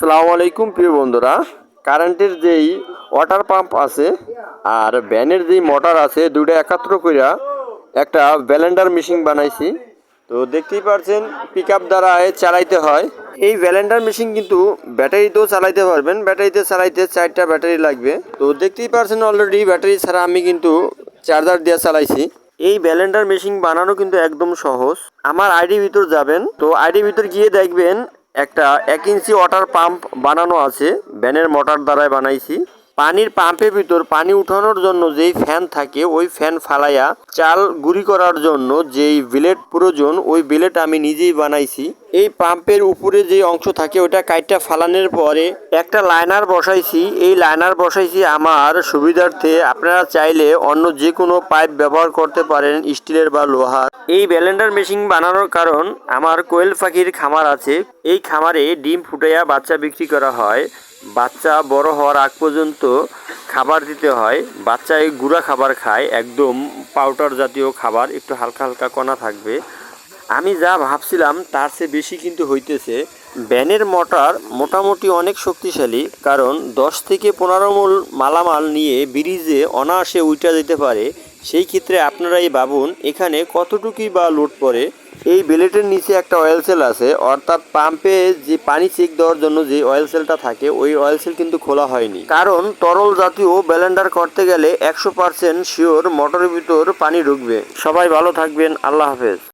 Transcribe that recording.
আসসালামু আলাইকুম প্রিয় বন্ধুরা। কারেন্টের যেই ওয়াটার পাম্প আছে আর ভ্যানের যেই মোটর আছে দুটো একাত্র কইরা একটা ব্লেন্ডার মেশিন বানাইছি। তো দেখতেই পারছেন পিকআপ দ্বারা চালাইতে হয়। এই ব্লেন্ডার মেশিন কিন্তু ব্যাটারিতেও চালাইতে পারবেন, ব্যাটারিতে চালাইতে 4টা ব্যাটারি লাগবে। তো দেখতেই পারছেন অলরেডি ব্যাটারি ছাড়া আমি কিন্তু চার্জার দিয়ে চালাইছি। এই ব্লেন্ডার মেশিন বানানো কিন্তু একদম সহজ। আমার আইডি ভিতর যাবেন, তো আইডি ভিতর গিয়ে দেখবেন একটা 1 ইঞ্চি ওয়াটার পাম্প বানানো আছে, ভ্যানের মোটর দ্বারাই বানাইছি। পানির পাম্পের ভিতর পানি উঠানোর জন্য যেই ফ্যান থাকে ওই ফ্যান ফালাইয়া চাল গুঁড়ি করার জন্য যেই ব্লেড প্রয়োজন ওই ব্লেড আমি নিজেই বানাইছি। এই পাম্পের উপরে যে অংশ থাকে ওটা কাইটটা ফালানোর পরে একটা লাইনার বসাইছি। এই লাইনার বসাইছি আমার সুবিধার্থে, আপনারা চাইলে অন্য যে কোনো পাইপ ব্যবহার করতে পারেন, স্টিলের বা লোহার। এই ব্লেন্ডার মেশিন বানানোর কারণ, আমার কোয়েল পাখির খামার আছে। এই খামারে ডিম ফুটাইয়া বাচ্চা বিক্রি করা হয়। বাচ্চা বড় হওয়ার আগ পর্যন্ত খাবার দিতে হয়। বাচ্চা এই গুঁড়া খাবার খায়, একদম পাউডার জাতীয় খাবার, একটু হালকা হালকা কণা থাকবে। আমি যা ভাবছিলাম তার চেয়ে বেশি কিন্তু হইতেছে। ভ্যানের মোটর মোটামুটি অনেক শক্তিশালী, কারণ 10 থেকে 15 মূল মালামাল নিয়ে ব্রিজে অনায়াসে উইটা যেতে পারে। সেই ক্ষেত্রে আপনারাই ভাবুন এখানে কতটুকুই বা লোড পড়ে। এই ব্লেডের নিচে একটা অয়েল সেল আছে, অর্থাৎ পাম্পে যে পানি চেক দেওয়ার জন্য যে অয়েল সেলটা থাকে ওই অয়েল সেল কিন্তু খোলা হয়নি, কারণ তরল জাতীয় ব্লেন্ডার করতে গেলে 100% শিওর মোটরের ভিতর পানি ঢুকবে। সবাই ভালো থাকবেন, আল্লাহ হাফেজ।